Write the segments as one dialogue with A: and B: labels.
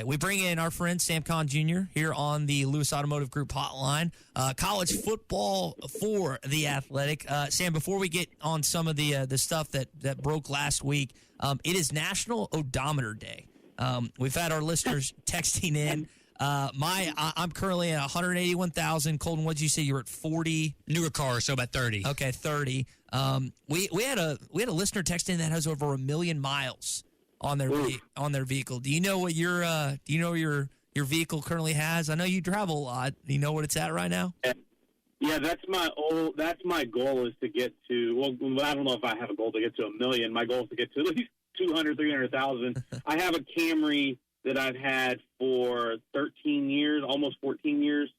A: We bring in our friend Sam Kahn Jr. here on the Lewis Automotive Group hotline. College football for The Athletic. Sam, before we get on some of the stuff that broke last week, it is National Odometer Day. We've had our listeners texting in. I'm currently at 181,000. Colton, what did you say? You were at 40?
B: Newer car, so about 30.
A: Okay, 30. We had a listener text in that has over 1 million miles on their vehicle. Do you know what your vehicle currently has? I know you travel a lot. Do you know what it's at right now?
C: Yeah, that's my goal is to get to. Well, I don't know if I have a goal to get to 1 million. My goal is to get to at least 200, 300,000. I have a Camry that I've had for 13 years, almost 14 years,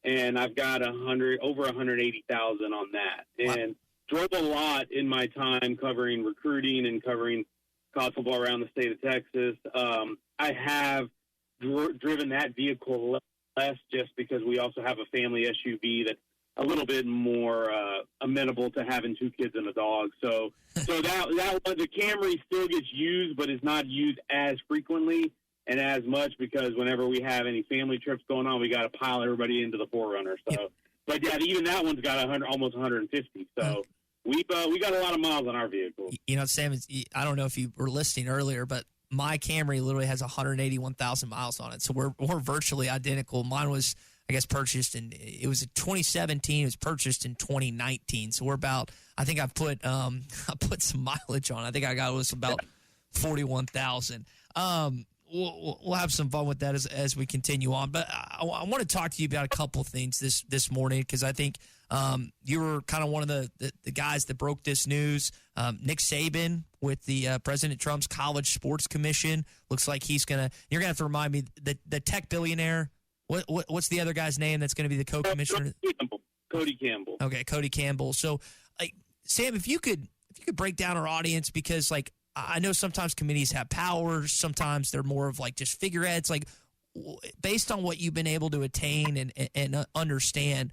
C: and I've got over 180,000 on that. And drove a lot in my time covering recruiting and covering college football around the state of Texas. I have driven that vehicle less just because we also have a family SUV that's a little bit more amenable to having 2 kids and a dog. So that the Camry still gets used, but it's not used as frequently and as much because whenever we have any family trips going on, we got to pile everybody into the 4Runner. So, but yeah, even that one's got almost 150. So we got a lot of miles on our vehicle.
A: You know, Sam, I don't know if you were listening earlier, but my Camry literally has 181,000 miles on it. So we're virtually identical. Mine was, I guess, purchased it was in 2017. It was purchased in 2019. So we're about, I think I put some mileage on. I think I got it was about 41,000. We'll have some fun with that as we continue on. But I want to talk to you about a couple things this morning because I think you were kind of one of the guys that broke this news. Nick Saban with the President Trump's College Sports Commission. Looks like you're going to have to remind me, the tech billionaire, what's the other guy's name that's going to be the co-commissioner?
C: Cody Campbell.
A: Okay, Cody Campbell. So, Sam, if you could break down our audience because, I know sometimes committees have powers. Sometimes they're more of just figureheads. Based on what you've been able to attain and understand,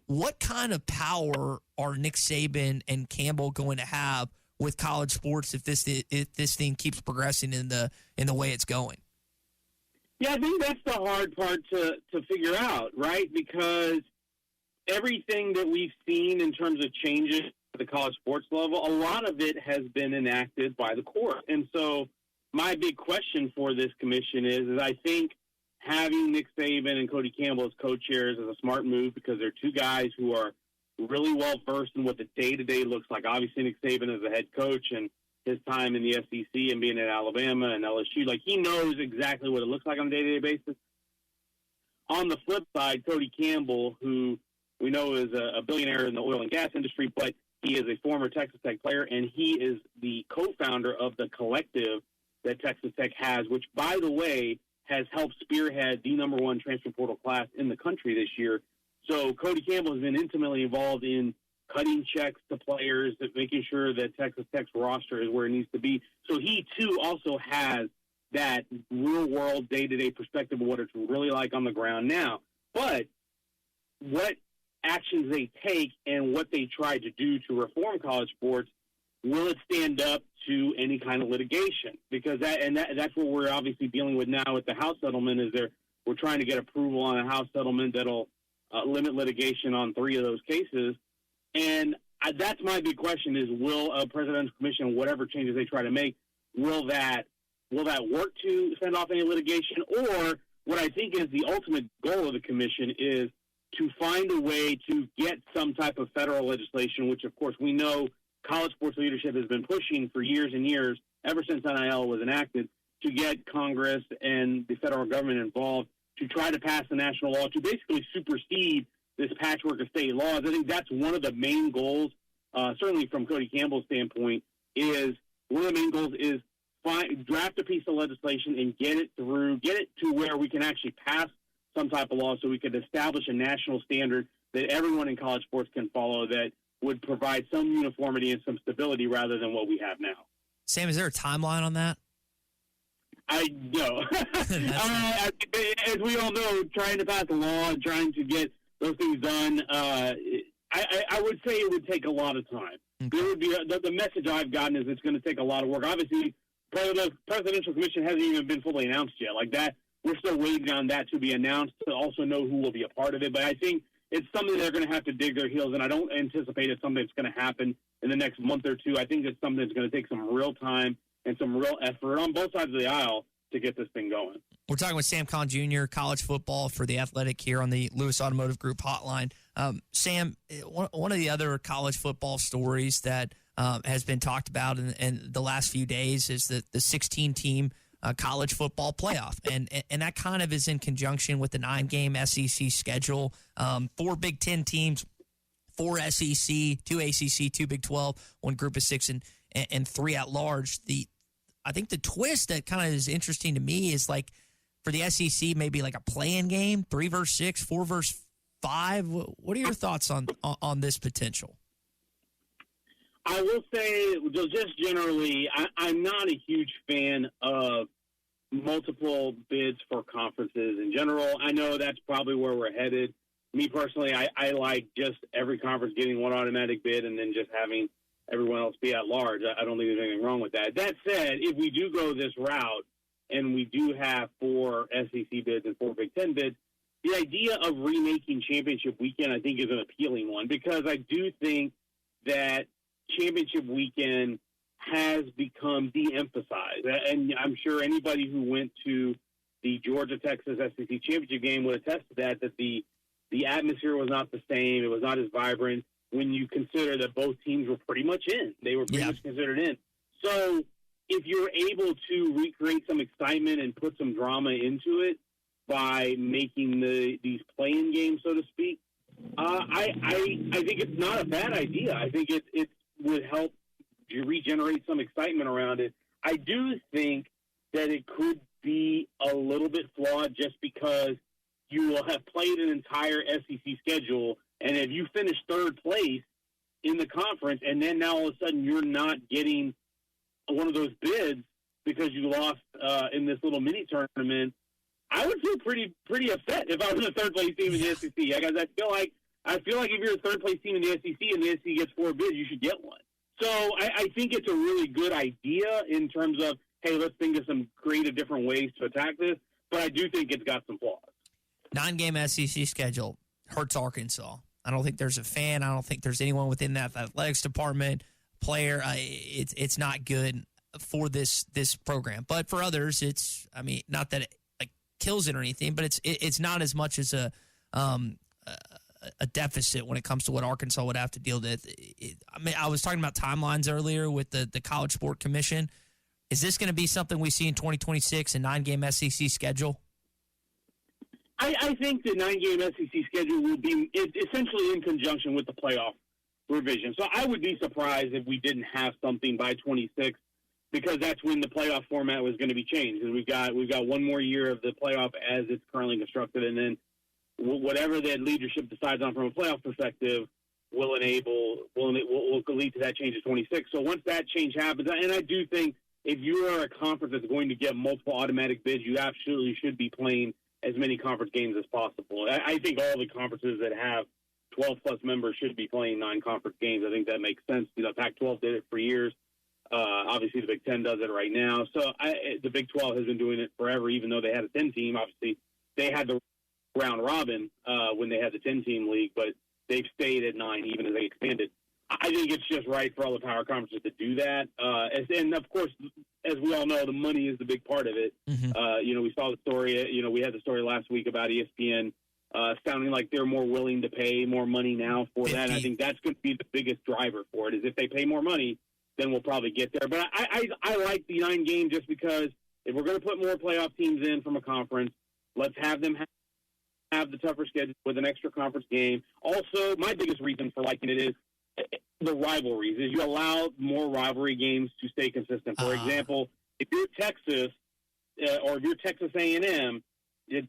A: what kind of power are Nick Saban and Campbell going to have with college sports if this thing keeps progressing in the way it's going?
C: Yeah, I think that's the hard part to figure out, right? Because everything that we've seen in terms of changes at the college sports level, a lot of it has been enacted by the court. And so my big question for this commission is I think having Nick Saban and Cody Campbell as co-chairs is a smart move because they're two guys who are really well-versed in what the day-to-day looks like. Obviously, Nick Saban is the head coach and his time in the SEC and being at Alabama and LSU, he knows exactly what it looks like on a day-to-day basis. On the flip side, Cody Campbell, who we know is a billionaire in the oil and gas industry, but he is a former Texas Tech player, and he is the co-founder of the collective that Texas Tech has, which, by the way, has helped spearhead the number 1 transfer portal class in the country this year. So Cody Campbell has been intimately involved in cutting checks to players, making sure that Texas Tech's roster is where it needs to be. So he, too, also has that real-world, day-to-day perspective of what it's really like on the ground now. But what actions they take and what they try to do to reform college sports, will it stand up to any kind of litigation? Because that's what we're obviously dealing with now with the House settlement we're trying to get approval on a House settlement that'll limit litigation on 3 of those cases. And that's my big question is, will a presidential commission, whatever changes they try to make, will that work to send off any litigation? Or what I think is the ultimate goal of the commission is to find a way to get some type of federal legislation, which, of course, we know college sports leadership has been pushing for years and years, ever since NIL was enacted, to get Congress and the federal government involved to try to pass a national law to basically supersede this patchwork of state laws. I think that's one of the main goals, certainly from Cody Campbell's standpoint, is one of the main goals is draft a piece of legislation and get it to where we can actually pass some type of law so we could establish a national standard that everyone in college sports can follow that would provide some uniformity and some stability rather than what we have now.
A: Sam, is there a timeline on that?
C: I know. As we all know, trying to pass a law and trying to get those things done, I would say it would take a lot of time.
A: Okay.
C: There would be the message I've gotten is it's going to take a lot of work. Obviously, the Presidential Commission hasn't even been fully announced yet. Like that, we're still waiting on that to be announced to also know who will be a part of it. But I think it's something they're going to have to dig their heels in. I don't anticipate it's something that's going to happen in the next month or two. I think it's something that's going to take some real time and some real effort on both sides of the aisle to get this thing going.
A: We're talking with Sam Conn Jr., college football for The Athletic here on the Lewis Automotive Group hotline. Sam, one of the other college football stories that has been talked about in the last few days is the 16-team college football playoff. And that kind of is in conjunction with the 9-game SEC schedule. 4 Big Ten teams, 4 SEC, 2 ACC, 2 Big 12, 1 group of 6, and 3 at large. I think the twist that kind of is interesting to me is like for the SEC, maybe like a play-in game, 3 versus 6, 4 versus 5. What are your thoughts on this potential?
C: I will say, just generally, I'm not a huge fan of multiple bids for conferences in general. I know that's probably where we're headed. Me personally, I like just every conference getting one automatic bid and then just having everyone else be at large. I don't think there's anything wrong with that. That said, if we do go this route and we do have 4 SEC bids and 4 Big Ten bids, the idea of remaking championship weekend, I think, is an appealing one because I do think that championship weekend has become de-emphasized. And I'm sure anybody who went to the Georgia-Texas SEC championship game would attest to that the atmosphere was not the same. It was not as vibrant when you consider that both teams were pretty much in. They were pretty much considered in. So if you're able to recreate some excitement and put some drama into it by making these play-in games, so to speak, I think it's not a bad idea. I think it would help regenerate some excitement around it. I do think that it could be a little bit flawed just because you will have played an entire SEC schedule, and if you finish third place in the conference and then now all of a sudden you're not getting one of those bids because you lost in this little mini tournament, I would feel pretty upset if I was a third place team in the SEC. Because I feel like if you're a third place team in the SEC and the SEC gets 4 bids, you should get one. So I think it's a really good idea in terms of, hey, let's think of some creative different ways to attack this. But I do think it's got some flaws.
A: 9-game SEC schedule hurts Arkansas. I don't think there's a fan. I don't think there's anyone within that athletics department, player. It's not good for this program. But for others, it's, I mean, not that it like kills it or anything, but it's not as much as a deficit when it comes to what Arkansas would have to deal with. I was talking about timelines earlier with the College Sport Commission. Is this going to be something we see in 2026, a 9-game SEC schedule?
C: I think the 9-game SEC schedule will be essentially in conjunction with the playoff revision. So I would be surprised if we didn't have something by 26, because that's when the playoff format was going to be changed. And we've got one more year of the playoff as it's currently constructed, and then whatever the leadership decides on from a playoff perspective will lead to that change to 26. So once that change happens, and I do think if you are a conference that's going to get multiple automatic bids, you absolutely should be playing as many conference games as possible. I think all the conferences that have 12-plus members should be playing 9 conference games. I think that makes sense. Pac-12 did it for years. Obviously, the Big Ten does it right now. So the Big 12 has been doing it forever, even though they had a 10-team. Obviously, they had the round robin when they had the 10-team league, but they've stayed at 9 even as they expanded. I think it's just right for all the power conferences to do that. And, of course, as we all know, the money is the big part of it. Mm-hmm. We saw the story. We had the story last week about ESPN sounding like they're more willing to pay more money now for 50. That. And I think that's going to be the biggest driver for it, is if they pay more money, then we'll probably get there. But I like the 9-game just because if we're going to put more playoff teams in from a conference, let's have them have the tougher schedule with an extra conference game. Also, my biggest reason for liking it is the rivalries. Is you allow more rivalry games to stay consistent. For example, if you're Texas or if you're Texas A&M,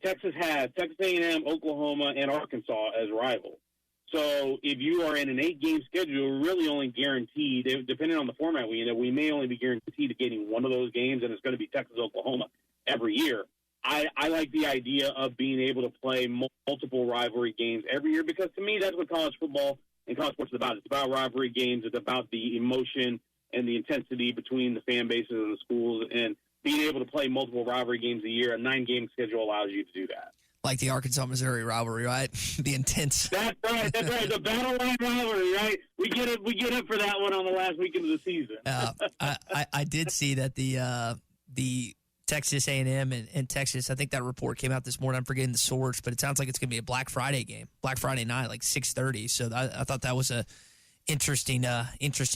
C: Texas has Texas A&M, Oklahoma, and Arkansas as rivals. So if you are in an 8-game schedule, you're really only guaranteed, depending on the format we may only be guaranteed of getting one of those games, and it's going to be Texas, Oklahoma every year. I like the idea of being able to play multiple rivalry games every year, because to me that's what college football and college sports is about. It's about rivalry games. It's about the emotion and the intensity between the fan bases and the schools, and being able to play multiple rivalry games a year. A 9-game schedule allows you to do that.
A: Like the Arkansas-Missouri rivalry, right? The intense.
C: That's right. That's right. The battle line rivalry, right? We get up for that one on the last weekend of the season.
A: I did see that the Texas A&M and Texas, I think that report came out this morning. I'm forgetting the source, but it sounds like it's going to be a Black Friday game, Black Friday night, like 6:30. So I thought that was a interesting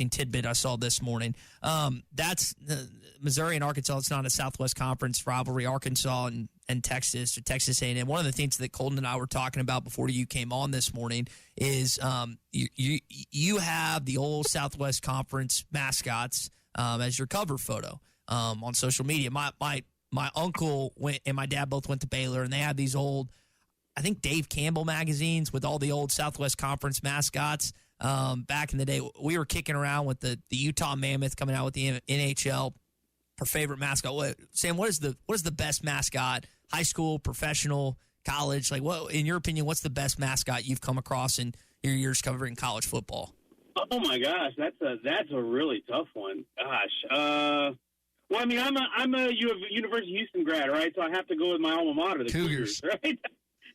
A: tidbit I saw this morning. That's Missouri and Arkansas. It's not a Southwest Conference rivalry. Arkansas and Texas, or Texas A&M. One of the things that Colton and I were talking about before you came on this morning is you have the old Southwest Conference mascots as your cover photo on social media. My uncle and my dad both went to Baylor, and they had these old, I think, Dave Campbell magazines with all the old Southwest Conference mascots. Back in the day, we were kicking around with the Utah Mammoth coming out with the NHL. Her favorite mascot. Sam, what is the best mascot? High school, professional, college? Like, what, in your opinion, what's the best mascot you've come across in your years covering college football?
C: Oh my gosh, that's a really tough one. Gosh, well, I mean, I'm a University of Houston grad, right? So I have to go with my alma mater, the Cougars, right?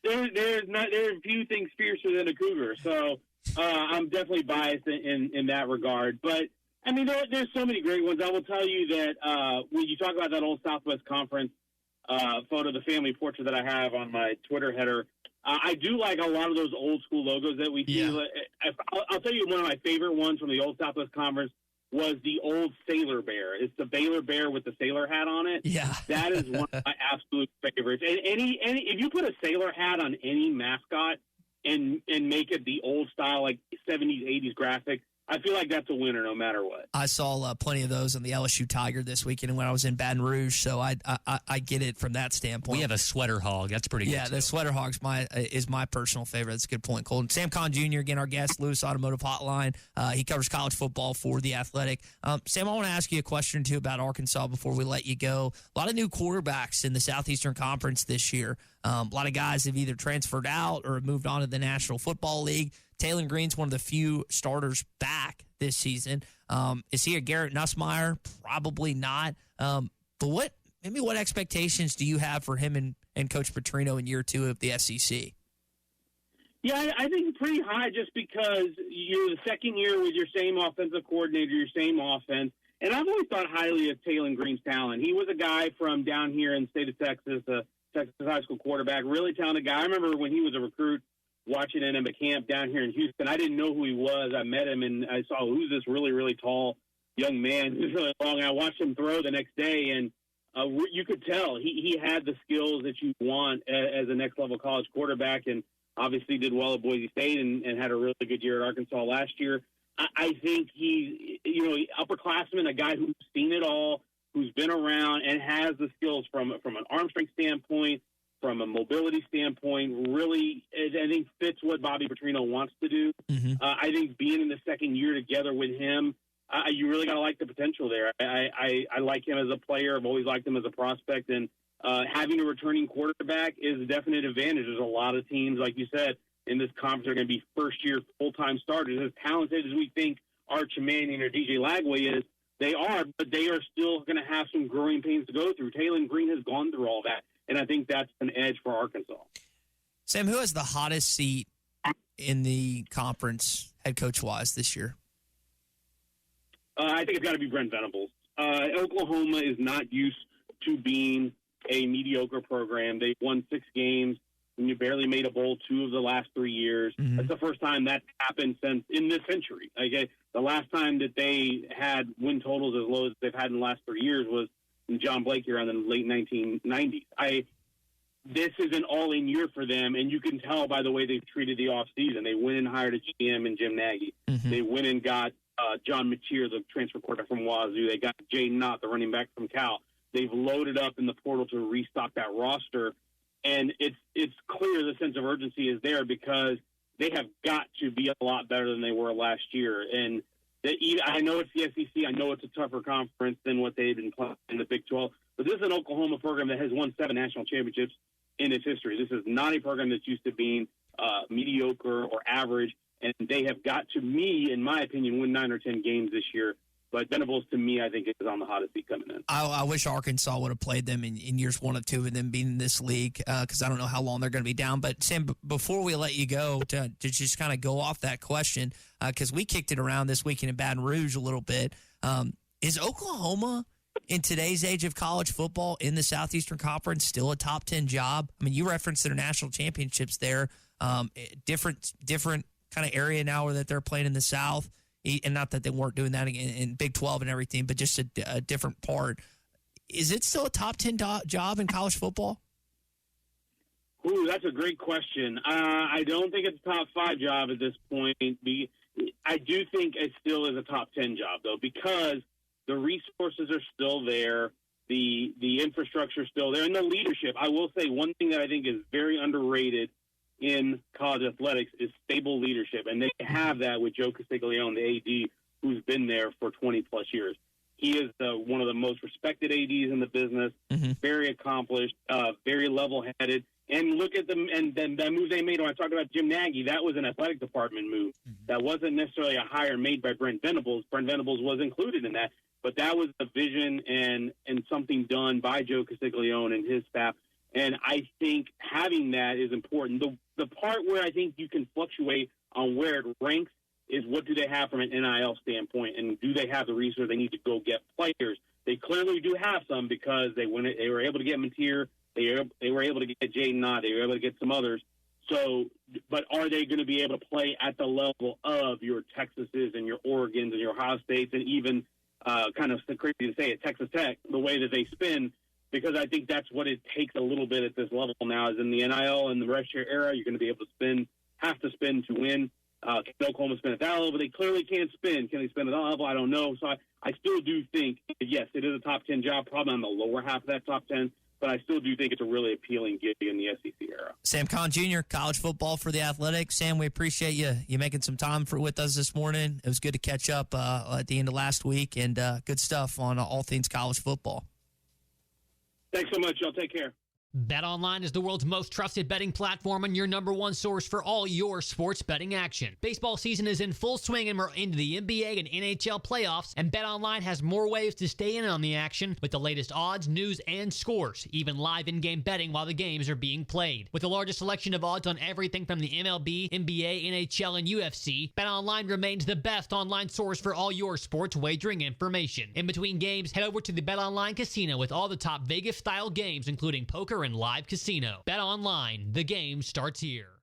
C: There are few things fiercer than a Cougar, so I'm definitely biased in that regard. But I mean, there's so many great ones. I will tell you that when you talk about that old Southwest Conference photo, the family portrait that I have on my Twitter header, I do like a lot of those old school logos that we see. Yeah. I'll tell you one of my favorite ones from the old Southwest Conference was the old Sailor Bear. It's the Baylor Bear with the sailor hat on it. Yeah. That is one of my absolute favorites. And any if you put a sailor hat on any mascot and make it the old style, like 70s, 80s graphic, I feel like that's a winner no matter what. I saw
A: plenty of those on the LSU Tiger this weekend when I was in Baton Rouge, so I get it from that standpoint.
B: We have a sweater hog. That's pretty good.
A: Yeah, the sweater hog's is my personal favorite. That's a good point, Colton. Sam Conn Jr., again, our guest, Lewis Automotive Hotline. He covers college football for The Athletic. Sam, I want to ask you a question or two about Arkansas before we let you go. A lot of new quarterbacks in the Southeastern Conference this year. A lot of guys have either transferred out or moved on to the National Football League. Taylor Green's one of the few starters back this season. Is he a Garrett Nussmeier? Probably not. But what expectations do you have for him and Coach Petrino in year 2 of the SEC?
C: Yeah, I think pretty high just because you're the second year with your same offensive coordinator, your same offense. And I've always thought highly of Taylor Green's talent. He was a guy from down here in the state of Texas, a Texas high school quarterback, really talented guy. I remember when he was a recruit, watching him at camp down here in Houston. I didn't know who he was. I met him, and I saw, who's this really, really tall young man who's really long. And I watched him throw the next day, and you could tell he had the skills that you want as a next-level college quarterback, and obviously did well at Boise State and had a really good year at Arkansas last year. I think he's, upperclassman, a guy who's seen it all, who's been around, and has the skills from an arm strength standpoint, from a mobility standpoint, really, I think fits what Bobby Petrino wants to do. Mm-hmm. I think being in the second year together with him, you really got to like the potential there. I like him as a player. I've always liked him as a prospect, and having a returning quarterback is a definite advantage. There's a lot of teams, like you said, in this conference are going to be first-year full-time starters. As talented as we think Arch Manning or DJ Lagway is, they are, but they are still going to have some growing pains to go through. Taylor Green has gone through all that. And I think that's an edge for Arkansas.
A: Sam, who has the hottest seat in the conference head coach-wise this year?
C: I think it's got to be Brent Venables. Oklahoma is not used to being a mediocre program. They've won 6 games, and you barely made a bowl 2 of the last 3 years. Mm-hmm. That's the first time that's happened since in this century. Okay? The last time that they had win totals as low as they've had in the last 3 years was John Blake here in the late 1990s. This is an all-in year for them, and you can tell by the way they've treated the offseason. They went and hired a GM in Jim Nagy. Mm-hmm. They went and got John Mateer, the transfer quarterback from Wazoo. They got Jay Knott, the running back from Cal. They've loaded up in the portal to restock that roster, and it's clear the sense of urgency is there because they have got to be a lot better than they were last year. And I know it's the SEC. I know it's a tougher conference than what they've been playing in the Big 12. But this is an Oklahoma program that has won 7 national championships in its history. This is not a program that's used to being mediocre or average. And they have got to, in my opinion, win 9 or 10 games this year But Venables, to me, I think is on the hottest seat coming in.
A: I wish Arkansas would have played them in years 1 or 2 of them being in this league because I don't know how long they're going to be down. But, Sam, before we let you go, to just kind of go off that question, because we kicked it around this weekend in Baton Rouge a little bit, is Oklahoma in today's age of college football in the Southeastern Conference still a top 10 job? I mean, you referenced their national championships there, different kind of area now that they're playing in the South. And not that they weren't doing that in Big 12 and everything, but just a different part. Is it still a top 10 job in college football?
C: Ooh, that's a great question. I don't think it's a top 5 job at this point. I do think it still is a top 10 job, though, because the resources are still there, the infrastructure is still there, and the leadership. I will say one thing that I think is very underrated in college athletics is stable leadership, and they have that with Joe Castiglione, the AD, who's been there for 20-plus years. He is one of the most respected ADs in the business, very accomplished, very level-headed. And look at them, and then that move they made when I talked about Jim Nagy, that was an athletic department move. That wasn't necessarily a hire made by Brent Venables. Brent Venables was included in that, but that was a vision and something done by Joe Castiglione and his staff. And I think having that is important. The part where I think you can fluctuate on where it ranks is what do they have from an NIL standpoint, and do they have the resources they need to go get players? They clearly do have some because they were able to get Mateer, they were able to get Jaden Knott, they were able to get some others. So, but are they going to be able to play at the level of your Texases and your Oregons and your Ohio States and even kind of crazy to say at Texas Tech, the way that they spin? Because I think that's what it takes a little bit at this level now is in the NIL and the rest of your era, you're going to be able to have to spin to win. Can Oklahoma spin at that level? They clearly can't spin. Can they spin at that level? I don't know. So I still do think, yes, it is a top 10 job, probably on the lower half of that top 10, but I still do think it's a really appealing gig in the SEC era.
A: Sam Conn Jr., college football for the Athletics. Sam, we appreciate you making some time with us this morning. It was good to catch up at the end of last week, and good stuff on all things college football.
C: Thanks so much. Y'all take care.
B: BetOnline is the world's most trusted betting platform and your number one source for all your sports betting action. Baseball season is in full swing and we're into the NBA and NHL playoffs, and BetOnline has more ways to stay in on the action with the latest odds, news, and scores, even live in-game betting while the games are being played. With the largest selection of odds on everything from the MLB, NBA, NHL, and UFC, BetOnline remains the best online source for all your sports wagering information. In between games, head over to the BetOnline Casino with all the top Vegas-style games, including poker and live casino. BetOnline, the game starts here.